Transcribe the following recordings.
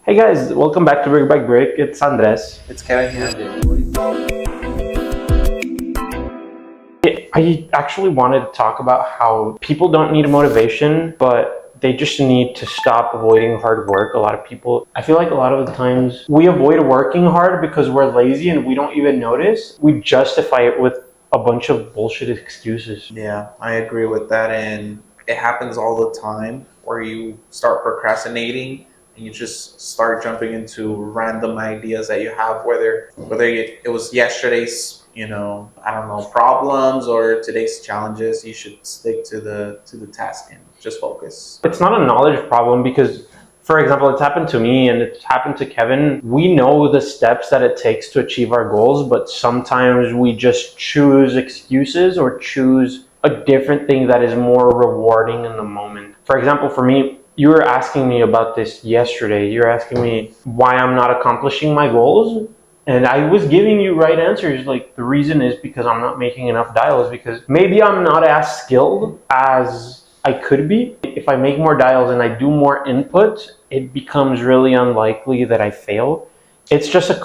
Hey guys, welcome back to Brick by Brick. It's Andres. It's Kevin here, baby boy. I actually wanted to talk about how people don't need motivation, but they just need to stop avoiding hard work. A lot of people, I feel like a lot of the times we avoid working hard because we're lazy and we don't even notice. We justify it with a bunch of bullshit excuses. Yeah, I agree with that, and it happens all the time where you start procrastinating and you just start jumping into random ideas that you have, whether it was yesterday's, I don't know, problems or today's challenges. You should stick to the task and just focus. It's not a knowledge problem because, for example, it's happened to me and it's happened to Kevin. We know the steps that it takes to achieve our goals, but sometimes we just choose excuses or choose a different thing that is more rewarding in the moment. For example, for me, you were asking me about this yesterday. You're asking me why I'm not accomplishing my goals. And I was giving you right answers. Like, the reason is because I'm not making enough dials, because maybe I'm not as skilled as I could be. If I make more dials and I do more input, it becomes really unlikely that I fail. It's just a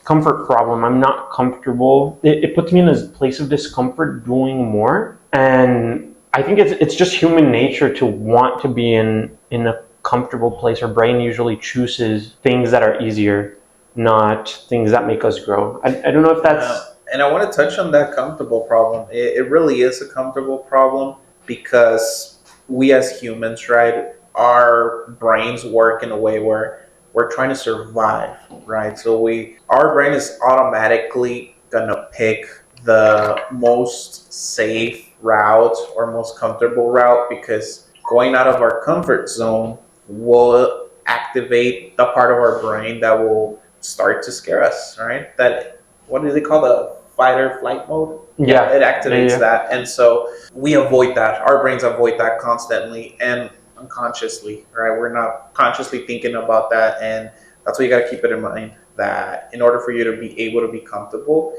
comfort problem. I'm not comfortable. It puts me in a place of discomfort doing more. And I think it's just human nature to want to be in a comfortable place. Our brain usually chooses things that are easier, not things that make us grow. I don't know if that's... And I want to touch on that comfortable problem. It really is a comfortable problem because we as humans, right, our brains work in a way where we're trying to survive, right? So our brain is automatically gonna pick the most safe route or most comfortable route because going out of our comfort zone will activate the part of our brain that will start to scare us, right? That, what do they call, the fight or flight mode? Yeah. It activates Yeah. that. And so we avoid that. Our brains avoid that constantly and unconsciously, right? We're not consciously thinking about that. And that's why you got to keep it in mind that in order for you to be able to be comfortable,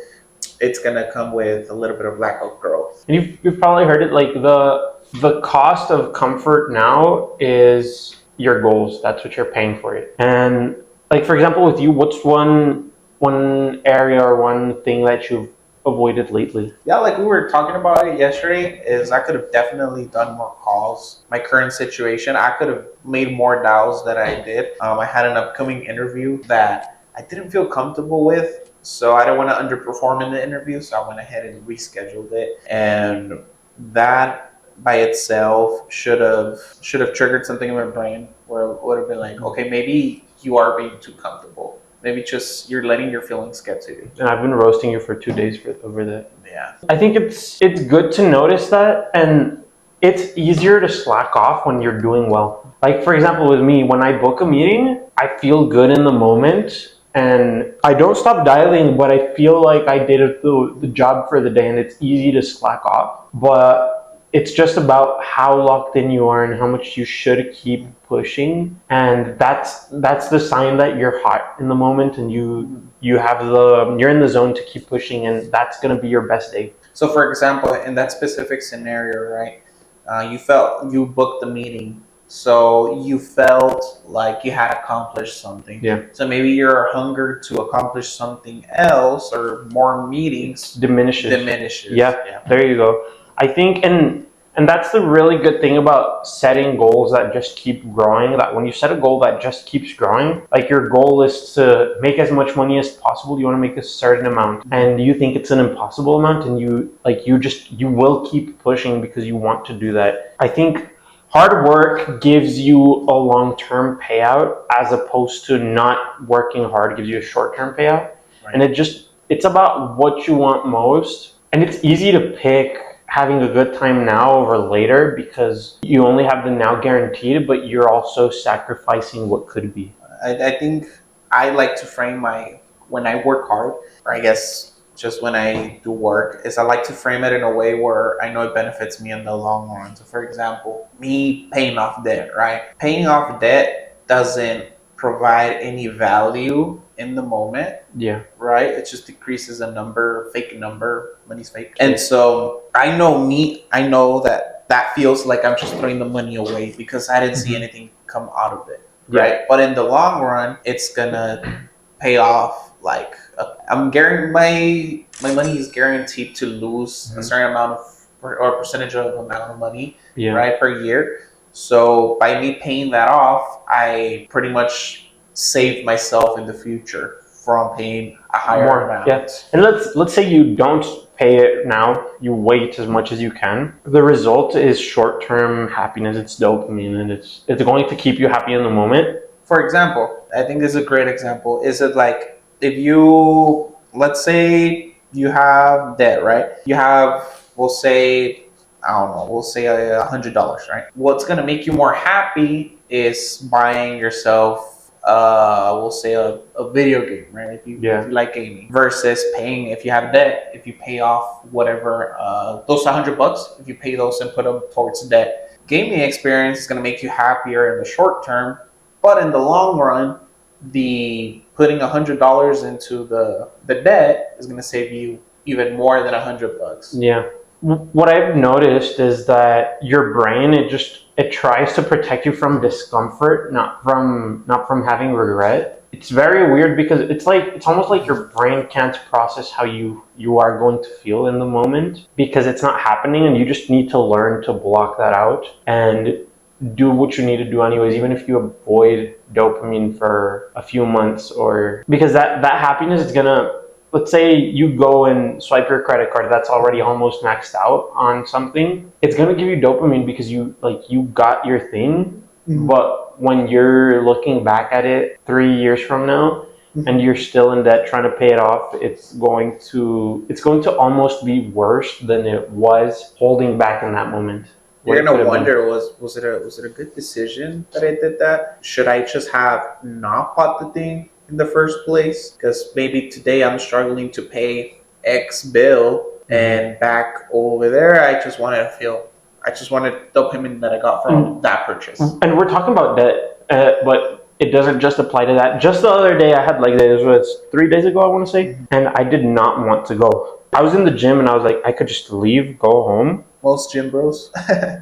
it's going to come with a little bit of lack of growth. And you've probably heard it, like the cost of comfort now is your goals. That's what you're paying for it. And like, for example, with you, what's one area or one thing that you've avoided lately? Yeah, like we were talking about it yesterday, is I could have definitely done more calls. My current situation, I could have made more dials than I did. I had an upcoming interview that I didn't feel comfortable with, so I don't want to underperform in the interview, so I went ahead and rescheduled it. And that by itself should have triggered something in my brain where it would have been like, okay, maybe you are being too comfortable. Maybe just you're letting your feelings get to you. And I've been roasting you for 2 days over that. Yeah. I think it's good to notice that, and it's easier to slack off when you're doing well. Like, for example, with me, when I book a meeting, I feel good in the moment and I don't stop dialing, but I feel like I did the job for the day, and it's easy to slack off. But it's just about how locked in you are and how much you should keep pushing. And that's the sign that you're hot in the moment and you're in the zone to keep pushing, and that's going to be your best day. So, for example, in that specific scenario, right, you booked the meeting, so you felt like you had accomplished something. Yeah. So maybe your hunger to accomplish something else or more meetings Diminishes. Yeah. There you go. I think, and that's the really good thing about setting goals that just keep growing, that when you set a goal that just keeps growing, like your goal is to make as much money as possible, you want to make a certain amount, and you think it's an impossible amount, and you will keep pushing because you want to do that. I think hard work gives you a long-term payout, as opposed to not working hard gives you a short-term payout. Right. And it's about what you want most. And it's easy to pick having a good time now over later because you only have the now guaranteed, but you're also sacrificing what could be. I think I like to frame when I work hard, or I guess just when I do work, is I like to frame it in a way where I know it benefits me in the long run. So, for example, me paying off debt, right? Paying off debt doesn't provide any value in the moment. Yeah. Right? It just decreases a number, fake number, money's fake. And so I know that feels like I'm just throwing the money away because I didn't see anything come out of it. right? But in the long run, it's gonna pay off. Like I'm guaranteed, my money is guaranteed to lose a certain amount of or percentage of amount of money, Yeah. right, per year. So by me paying that off, I pretty much save myself in the future from paying a higher More, amount. yeah. And let's say you don't pay it now, you wait as much as you can. The result is short-term happiness. It's dopamine, and it's going to keep you happy in the moment. For example, I think this is a great example. Is it like if you, let's say you have debt, right? You have, we'll say, I don't know, we'll say $100, right? What's gonna make you more happy is buying yourself, we'll say a video game, right? If you like gaming, versus paying, if you have debt, if you pay off whatever those $100, if you pay those and put them towards debt, gaming experience is gonna make you happier in the short term. But in the long run, the putting $100 into the debt is going to save you even more than $100. Yeah. What I've noticed is that your brain, it tries to protect you from discomfort, not from having regret. It's very weird because it's almost like your brain can't process how you are going to feel in the moment because it's not happening, and you just need to learn to block that out and do what you need to do anyways, even if you avoid dopamine for a few months, or because that happiness is gonna, let's say you go and swipe your credit card that's already almost maxed out on something, it's gonna give you dopamine because you got your thing. But when you're looking back at it 3 years from now and you're still in debt trying to pay it off, it's going to almost be worse than it was holding back in that moment. You're gonna wonder, was it a good decision that I did that? Should I just have not bought the thing in the first place? Because maybe today I'm struggling to pay X bill, and back over there, I just wanted dopamine that I got from that purchase. And we're talking about debt, but it doesn't just apply to that. Just the other day, I had this was 3 days ago, I want to say, and I did not want to go. I was in the gym, and I was like, I could just leave, go home. Most gym bros. I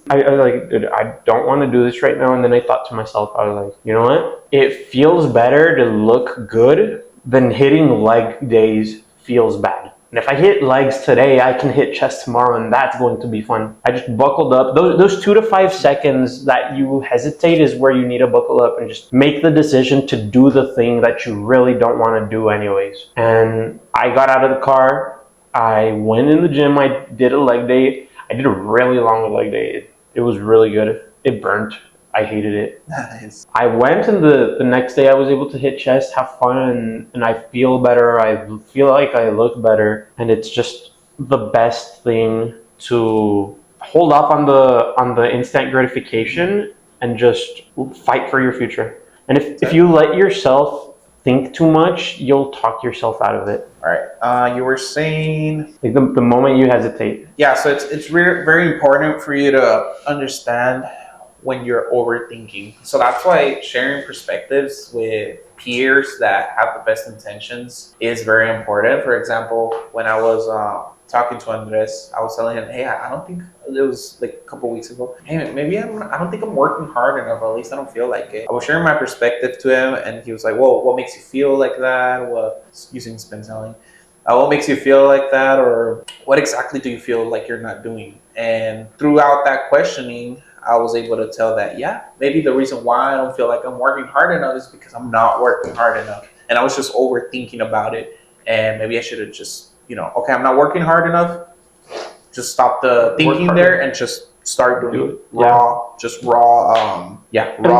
was like, dude, I don't want to do this right now. And then I thought to myself, I was like, you know what? It feels better to look good than hitting leg days feels bad. And if I hit legs today, I can hit chest tomorrow, and that's going to be fun. I just buckled up. Those 2 to 5 seconds that you hesitate is where you need to buckle up and just make the decision to do the thing that you really don't want to do anyways. And I got out of the car. I went in the gym. I did a leg day. I did a really long leg day. It was really good. It burnt. I hated it. Nice. I went, and the next day I was able to hit chest, have fun, and I feel better. I feel like I look better, and it's just the best thing to hold off on the instant gratification and just fight for your future. And if you let yourself think too much, you'll talk yourself out of it. All right. You were saying the moment you hesitate. Yeah. So it's very important for you to understand when you're overthinking. So that's why sharing perspectives with peers that have the best intentions is very important. For example, when I was talking to Andres, I was telling him, hey, I don't think, it was like a couple weeks ago, hey, maybe I don't think I'm working hard enough, or at least I don't feel like it. I was sharing my perspective to him, and he was like, whoa, what makes you feel like that? Using spin selling. What makes you feel like that? Or what exactly do you feel like you're not doing? And throughout that questioning, I was able to tell that, yeah, maybe the reason why I don't feel like I'm working hard enough is because I'm not working hard enough. And I was just overthinking about it. And maybe I should have just, okay, I'm not working hard enough. Just stop the thinking there and just start doing raw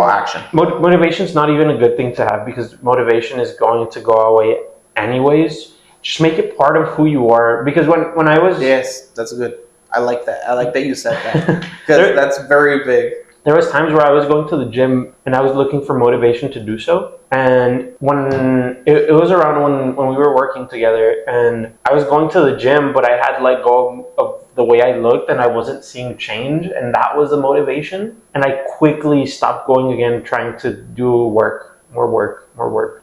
action. Motivation is not even a good thing to have, because motivation is going to go away anyways. Just make it part of who you are. Because when I was... Yes, that's good. I like that. I like that you said that, because that's very big. There was times where I was going to the gym and I was looking for motivation to do so. And when it was around when we were working together, and I was going to the gym, but I had let go of the way I looked and I wasn't seeing change, and that was the motivation. And I quickly stopped going again, trying to do more work.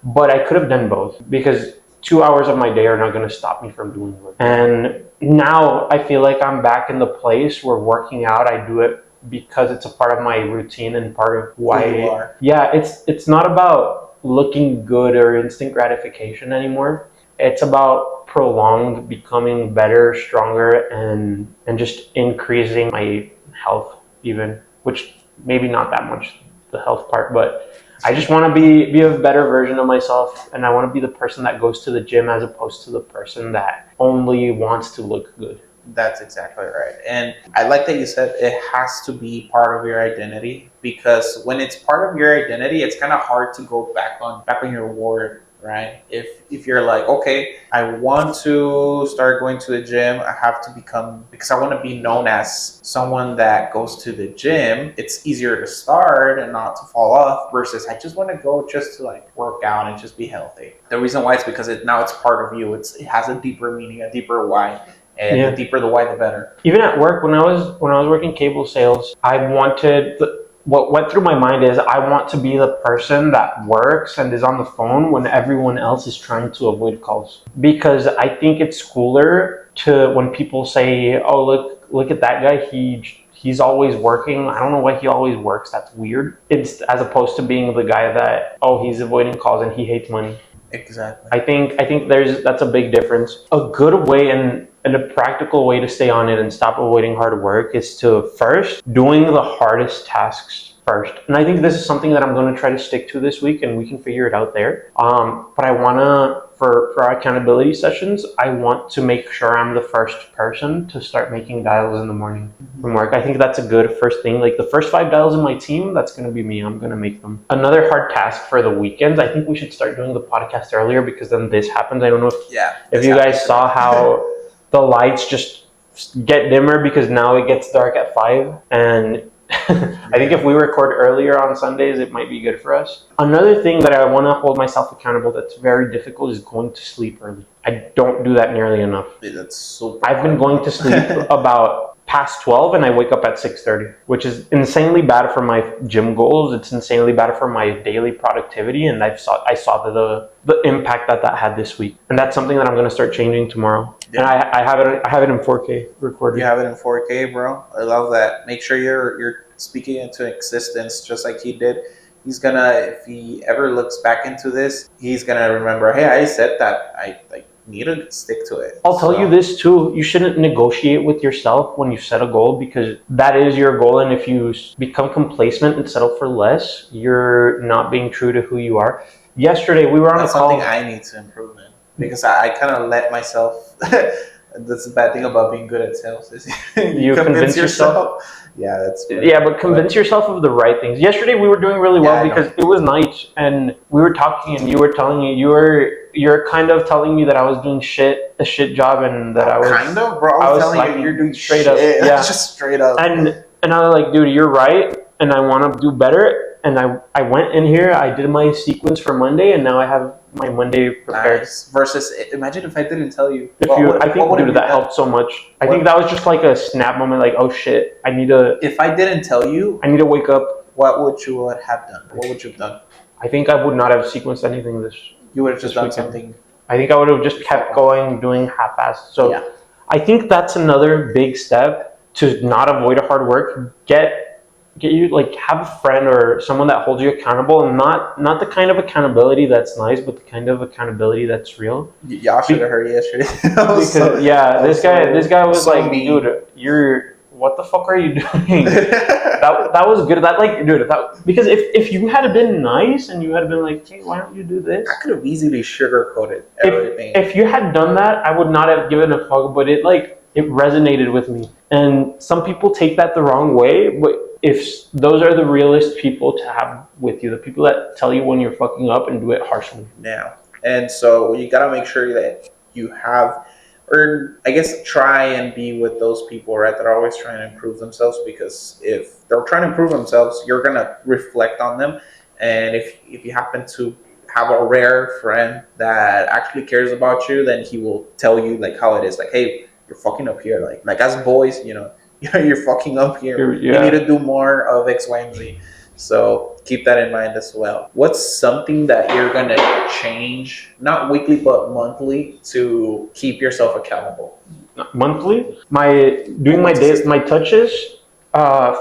But I could have done both, because 2 hours of my day are not going to stop me from doing work. And now I feel like I'm back in the place where working out, I do it because it's a part of my routine and part of why. Who you are. Yeah, it's not about looking good or instant gratification anymore. It's about prolonged becoming better, stronger, and just increasing my health even, which maybe not that much the health part, but I just want to be a better version of myself, and I want to be the person that goes to the gym as opposed to the person that only wants to look good. That's exactly right. And I like that you said it has to be part of your identity, because when it's part of your identity, it's kind of hard to go back on your word, right? If you're like, okay, I want to start going to the gym, I have to become, because I want to be known as someone that goes to the gym, it's easier to start and not to fall off versus I just want to go just to like work out and just be healthy. The reason why is because now it's part of you. It has a deeper meaning, a deeper why. And Yeah. the deeper the why, the better. Even at work, when I was working cable sales, what went through my mind is I want to be the person that works and is on the phone when everyone else is trying to avoid calls. Because I think it's cooler to when people say, "Oh, look at that guy. He's always working. I don't know why he always works. That's weird." It's as opposed to being the guy that, "Oh, he's avoiding calls and he hates money." Exactly. I think that's a big difference. A good way and a practical way to stay on it and stop avoiding hard work is to first doing the hardest tasks first. And I think this is something that I'm going to try to stick to this week, and we can figure it out there. But I want to, for our accountability sessions, I want to make sure I'm the first person to start making dials in the morning from work. I think that's a good first thing. Like the first 5 dials in my team, that's going to be me. I'm going to make them. Another hard task for the weekends, I think we should start doing the podcast earlier, because then this happens. I don't know if you guys saw how the lights just get dimmer because now it gets dark at 5, and I think if we record earlier on Sundays, it might be good for us. Another thing that I want to hold myself accountable that's very difficult is going to sleep early. I don't do that nearly enough. That's so. I've been going to sleep about past 12 and I wake up at 6:30, which is insanely bad for my gym goals. It's insanely bad for my daily productivity, and I saw the impact that had this week, and that's something that I'm going to start changing tomorrow. Yeah. And I have it in 4K recorded. You have it in 4K, bro. I love that. Make sure you're speaking into existence just like he did. He's gonna, if he ever looks back into this, he's gonna remember, hey, I said that. I need to stick to it. I'll tell you this too, you shouldn't negotiate with yourself when you set a goal, because that is your goal, and if you become complacent and settle for less, you're not being true to who you are. Yesterday we were on That's a call. something I need to improve in, because I kind of let myself that's the bad thing about being good at sales is you convince yourself. Yeah, that's good. Yeah, but convince yourself of the right things. Yesterday we were doing really well because it was night, and we were talking, and you were telling me you're kind of telling me that I was doing a shit job, and that I was kind of, bro. I was telling you you're doing straight shit. up. Yeah, just straight up. And I was like, dude, you're right, and I want to do better. And I went in here, I did my sequence for Monday, and now I have my Monday prepared. Nice. Versus, imagine if I didn't tell you. I think, dude, that helped so much. I think that was just like a snap moment, like, oh shit, I need to. If I didn't tell you, I need to wake up. What would you have done? What would you have done? I think I would not have sequenced anything this. You would have just done weekend. something. I think I would have just kept going, doing half-assed. So yeah. I think that's another big step to not avoid hard work. Get you, like, have a friend or someone that holds you accountable, and not the kind of accountability that's nice, but the kind of accountability that's real. Y'all should have heard yesterday. Because this guy was so like, mean. Dude, what the fuck are you doing? that was good. That, like, dude, because if you had been nice and you had been like, hey, why don't you do this? I could have easily sugarcoated everything. If you had done that, I would not have given a fuck, but it resonated with me. And some people take that the wrong way, but if those are the realest people to have with you, the people that tell you when you're fucking up and do it harshly. Yeah. And so you got to make sure that you have, or I guess try and be with those people, right, that are always trying to improve themselves, because if they're trying to improve themselves, you're going to reflect on them. And if you happen to have a rare friend that actually cares about you, then he will tell you like how it is. Like, hey, you're fucking up here. Like as boys, you're fucking up here. You need to do more of X, Y, and Z. So keep that in mind as well. What's something that you're going to change, not weekly, but monthly, to keep yourself accountable? Monthly? My touches,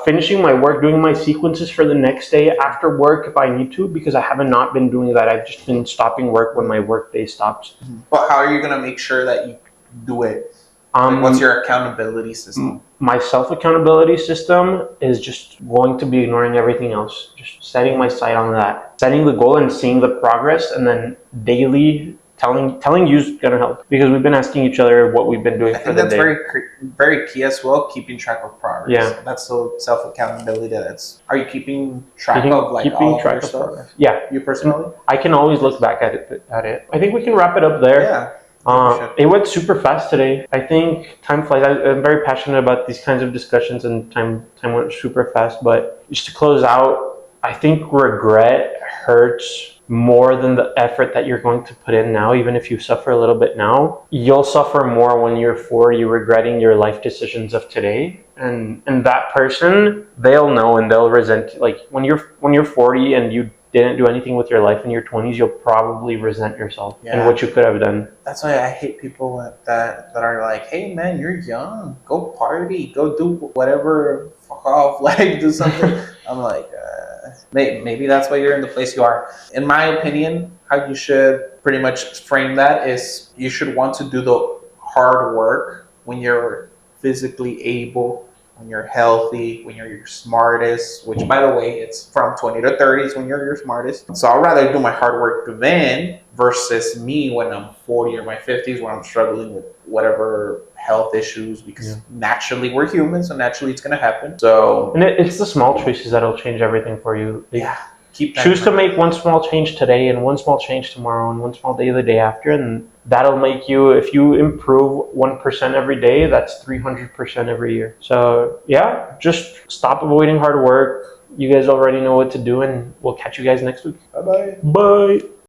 finishing my work, doing my sequences for the next day after work if I need to, because I haven't not been doing that. I've just been stopping work when my work day stops. But how are you gonna make sure that you do it? Like, what's your accountability system? My self accountability system is just going to be ignoring everything else, just setting my sight on that, setting the goal and seeing the progress, and then daily telling you is gonna help, because we've been asking each other what we've been doing I for think the that's day. very key as well. Keeping track of progress. Yeah. That's the self accountability. Are you keeping track of like keeping all of track your of stuff? progress. Yeah, You personally? I can always look back at it. I think we can wrap it up there. Yeah. I think we should. It went super fast today. I think time flies. I'm very passionate about these kinds of discussions, and time went super fast. But just to close out, I think regret hurts more than the effort that you're going to put in now. Even if you suffer a little bit now, you'll suffer more when you're 40, regretting your life decisions of today. And that person, they'll know and they'll resent. Like when you're 40 and you didn't do anything with your life in your 20s, you'll probably resent yourself and what you could have done. That's why I hate people that are like, "Hey man, you're young. Go party. Go do whatever. Fuck off. Like do something." I'm like, maybe that's why you're in the place you are. In my opinion, how you should pretty much frame that is you should want to do the hard work when you're physically able, when you're healthy, when you're your smartest, which by the way, it's from 20 to 30s when you're your smartest. So I'd rather do my hard work then versus me when I'm 40 or my 50s when I'm struggling with whatever health issues, because naturally we're humans, so naturally it's going to happen. So, and it's the small choices that'll change everything for you. Yeah. Choose to make one small change today and one small change tomorrow and one small day the day after, and that'll make you, if you improve 1% every day, that's 300% every year. So yeah, just stop avoiding hard work. You guys already know what to do, and we'll catch you guys next week. Bye-bye. Bye.